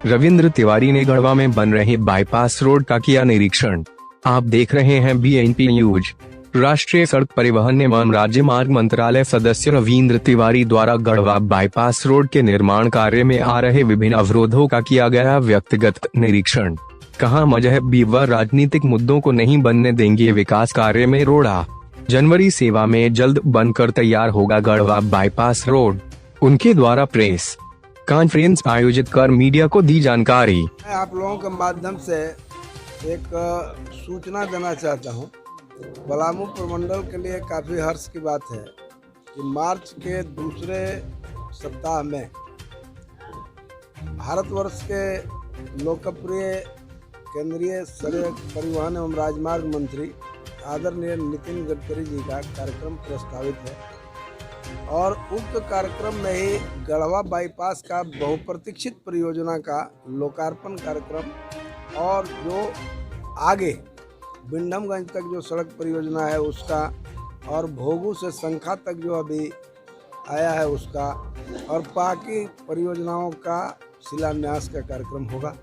रविंद्र तिवारी ने गढ़वा में बन रहे बाईपास रोड का किया निरीक्षण। आप देख रहे हैं BNP न्यूज। राष्ट्रीय सड़क परिवहन एवं राज्य मार्ग मंत्रालय सदस्य रविंद्र तिवारी द्वारा गढ़वा बाईपास रोड के निर्माण कार्य में आ रहे विभिन्न अवरोधों का किया गया व्यक्तिगत निरीक्षण। कहा, मजहब व राजनीतिक मुद्दों को नहीं बनने देंगे विकास कार्य में रोड़ा। जनवरी सेवा में जल्द बनकर तैयार होगा गढ़वा बाईपास रोड। उनके द्वारा प्रेस कॉन्फ्रेंस आयोजित कर मीडिया को दी जानकारी। मैं आप लोगों के माध्यम से एक सूचना देना चाहता हूं। पलामू प्रमंडल के लिए काफ़ी हर्ष की बात है कि मार्च के दूसरे सप्ताह में भारतवर्ष के लोकप्रिय केंद्रीय सड़क परिवहन एवं राजमार्ग मंत्री आदरणीय नितिन गडकरी जी का कार्यक्रम प्रस्तावित है और उक्त कार्यक्रम में ही गढ़वा बाईपास का बहुप्रतीक्षित परियोजना का लोकार्पण कार्यक्रम और जो आगे बिंडमगंज तक जो सड़क परियोजना है उसका और भोगू से संखा तक जो अभी आया है उसका और बाकी परियोजनाओं का शिलान्यास का कार्यक्रम होगा।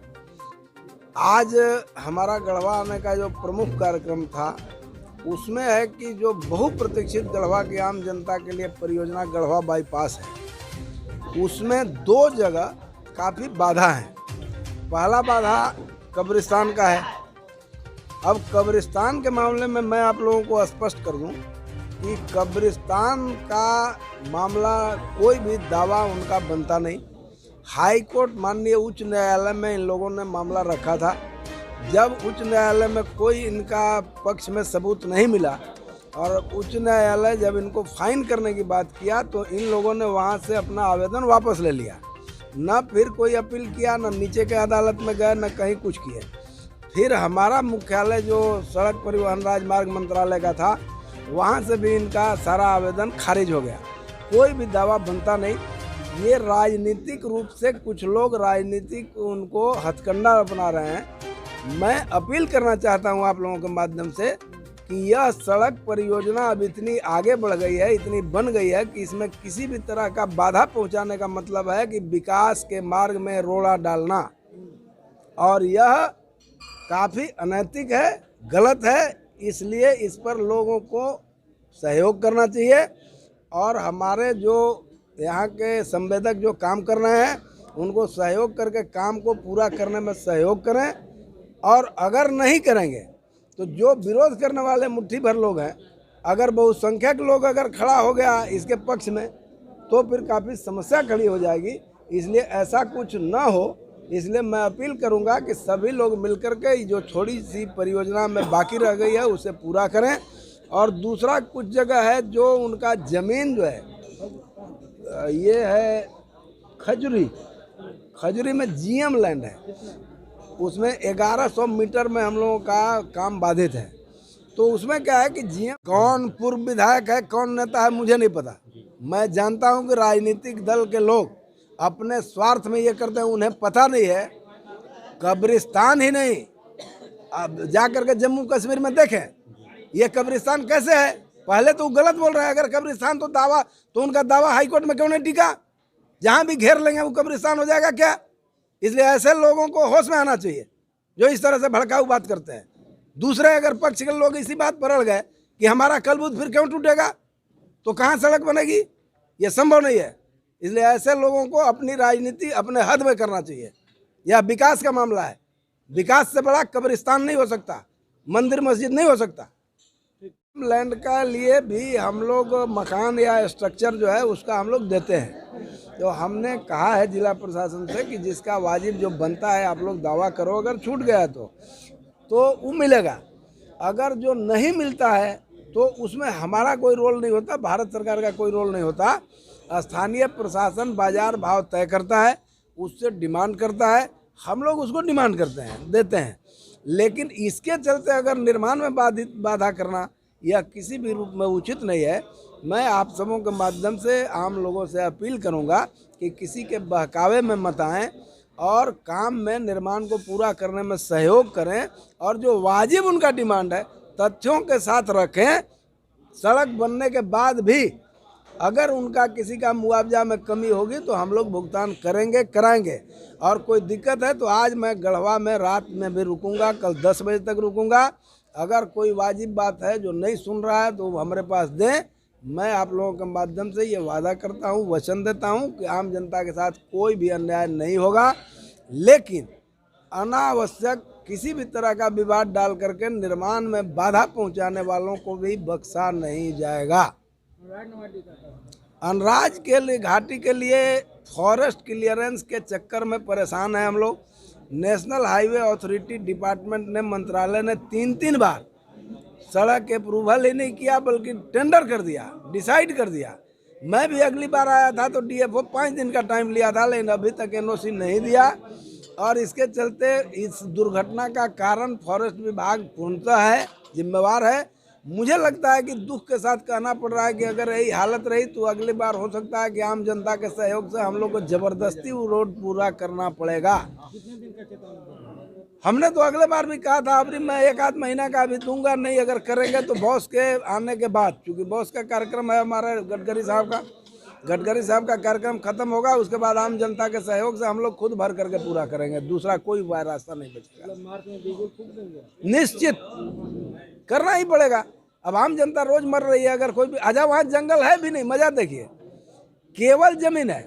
आज हमारा गढ़वा आने का जो प्रमुख कार्यक्रम था उसमें है कि जो बहुप्रतीक्षित गढ़वा की आम जनता के लिए परियोजना गढ़वा बाईपास है, उसमें दो जगह काफ़ी बाधा है। पहला बाधा कब्रिस्तान का है। अब कब्रिस्तान के मामले में मैं आप लोगों को स्पष्ट कर दूं कि कब्रिस्तान का मामला कोई भी दावा उनका बनता नहीं। हाई कोर्ट माननीय उच्च न्यायालय में इन लोगों ने मामला रखा था। जब उच्च न्यायालय में कोई इनका पक्ष में सबूत नहीं मिला और उच्च न्यायालय जब इनको फाइन करने की बात किया तो इन लोगों ने वहां से अपना आवेदन वापस ले लिया। न फिर कोई अपील किया, न नीचे के अदालत में गए, न कहीं कुछ किए। फिर हमारा मुख्यालय जो सड़क परिवहन राजमार्ग मंत्रालय का था वहाँ से भी इनका सारा आवेदन खारिज हो गया। कोई भी दावा बनता नहीं। ये राजनीतिक रूप से कुछ लोग राजनीतिक उनको हथकंडा अपना रहे हैं। मैं अपील करना चाहता हूं आप लोगों के माध्यम से कि यह सड़क परियोजना अब इतनी आगे बढ़ गई है, इतनी बन गई है कि इसमें किसी भी तरह का बाधा पहुंचाने का मतलब है कि विकास के मार्ग में रोड़ा डालना, और यह काफ़ी अनैतिक है, गलत है। इसलिए इस पर लोगों को सहयोग करना चाहिए और हमारे जो यहाँ के संवेदक जो काम कर रहे हैं उनको सहयोग करके काम को पूरा करने में सहयोग करें। और अगर नहीं करेंगे तो जो विरोध करने वाले मुट्ठी भर लोग हैं, अगर बहुसंख्यक लोग अगर खड़ा हो गया इसके पक्ष में तो फिर काफ़ी समस्या खड़ी हो जाएगी। इसलिए ऐसा कुछ ना हो, इसलिए मैं अपील करूंगा कि सभी लोग मिलकर के जो थोड़ी सी परियोजना में बाकी रह गई है उसे पूरा करें। और दूसरा, कुछ जगह है जो उनका ज़मीन जो है ये है खजुरी में GM लैंड है, उसमें 1100 मीटर में हम लोगों का काम बाधित है। तो उसमें क्या है कि GM कौन पूर्व विधायक है, कौन नेता है, मुझे नहीं पता। मैं जानता हूं कि राजनीतिक दल के लोग अपने स्वार्थ में ये करते हैं, उन्हें पता नहीं है। कब्रिस्तान ही नहीं, अब जा कर के जम्मू कश्मीर में देखें ये कब्रिस्तान कैसे है। पहले तो गलत बोल रहे हैं। अगर कब्रिस्तान तो दावा तो उनका दावा हाईकोर्ट में क्यों नहीं टिका? जहाँ भी घेर लेंगे वो कब्रिस्तान हो जाएगा क्या? इसलिए ऐसे लोगों को होश में आना चाहिए जो इस तरह से भड़काऊ बात करते हैं। दूसरे अगर पक्ष के लोग इसी बात पर अड़ गए कि हमारा कलबुद्ध फिर क्यों टूटेगा, तो कहाँ सड़क बनेगी? ये संभव नहीं है। इसलिए ऐसे लोगों को अपनी राजनीति अपने हद में करना चाहिए। यह विकास का मामला है। विकास से बड़ा कब्रिस्तान नहीं हो सकता, मंदिर मस्जिद नहीं हो सकता। लैंड का लिए भी हम लोग मकान या स्ट्रक्चर जो है उसका हम लोग देते हैं। तो हमने कहा है जिला प्रशासन से कि जिसका वाजिब जो बनता है आप लोग दावा करो, अगर छूट गया तो वो मिलेगा। अगर जो नहीं मिलता है तो उसमें हमारा कोई रोल नहीं होता, भारत सरकार का कोई रोल नहीं होता। स्थानीय प्रशासन बाजार भाव तय करता है, उससे डिमांड करता है, हम लोग उसको डिमांड करते हैं, देते हैं। लेकिन इसके चलते अगर निर्माण में बाधा करना यह किसी भी रूप में उचित नहीं है। मैं आप सबों के माध्यम से आम लोगों से अपील करूंगा कि किसी के बहकावे में मत आएँ और काम में निर्माण को पूरा करने में सहयोग करें और जो वाजिब उनका डिमांड है तथ्यों के साथ रखें, सड़क बनने के बाद भी अगर उनका किसी का मुआवजा में कमी होगी तो हम लोग भुगतान करेंगे, कराएंगे। और कोई दिक्कत है तो आज मैं गढ़वा में रात में भी रुकूंगा, कल 10 बजे तक रुकूंगा। अगर कोई वाजिब बात है जो नहीं सुन रहा है तो हमारे पास दें। मैं आप लोगों के माध्यम से ये वादा करता हूँ, वचन देता हूँ कि आम जनता के साथ कोई भी अन्याय नहीं होगा, लेकिन अनावश्यक किसी भी तरह का विवाद डाल करके निर्माण में बाधा पहुंचाने वालों को भी बख्शा नहीं जाएगा। अनराज के लिए घाटी के लिए फॉरेस्ट क्लियरेंस के चक्कर में परेशान है हम लोग। नेशनल हाईवे अथॉरिटी डिपार्टमेंट ने, मंत्रालय ने 3 बार सड़क अप्रूवल ही नहीं किया बल्कि टेंडर कर दिया, डिसाइड कर दिया। मैं भी अगली बार आया था तो डीएफओ 5 दिन का टाइम लिया था, लेकिन अभी तक एनओसी नहीं दिया। और इसके चलते इस दुर्घटना का कारण फॉरेस्ट विभाग पूर्णतः है, जिम्मेवार है। मुझे लगता है कि दुख के साथ कहना पड़ रहा है कि अगर यही हालत रही तो अगली बार हो सकता है कि आम जनता के सहयोग से हम लोग को जबरदस्ती वो रोड पूरा करना पड़ेगा। हमने तो अगले बार भी कहा था, अभी मैं 1 आध महीना का अभी दूंगा नहीं, अगर करेंगे तो बॉस के आने के बाद, क्योंकि बॉस का कार्यक्रम है हमारे गडकरी साहब का कार्यक्रम खत्म होगा, उसके बाद आम जनता के सहयोग से हम लोग खुद भर करके पूरा करेंगे। दूसरा कोई रास्ता नहीं बचेगा। निश्चित करना ही पड़ेगा। अब आम जनता रोज मर रही है, अगर कोई भी आजा, वहाँ जंगल है भी नहीं, मजा देखिए, केवल जमीन है,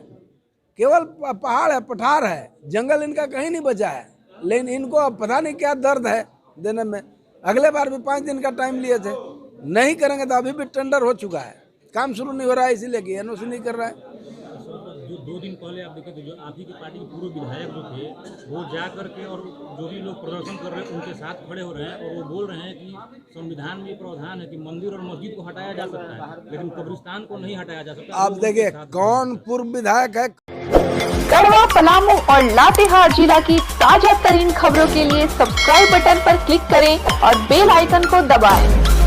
केवल पहाड़ है, पठार है, जंगल इनका कहीं नहीं बचा है। लेकिन इनको अब पता नहीं क्या दर्द है देने में। अगले बार भी 5 दिन का टाइम लिए थे, नहीं करेंगे तो अभी भी टेंडर हो चुका है, काम शुरू नहीं हो रहा है, इसीलिए कि एनओसी नहीं कर रहा है। जो 2 दिन पहले आप देखे थे, जो आप ही की पार्टी के पूर्व विधायक जो थे वो जा करके और जो भी लोग प्रदर्शन कर रहे हैं उनके साथ खड़े हो रहे हैं और वो बोल रहे हैं कि संविधान में प्रावधान है कि मंदिर और मस्जिद को हटाया जा सकता है लेकिन कब्रिस्तान को नहीं हटाया जा सकता। आप देखिए कौन पूर्व विधायक है। गढ़वा, पलामू और लातेहार जिला की ताजा तरीन खबरों के लिए सब्सक्राइब बटन पर क्लिक करें और बेल आइकन को दबाएं।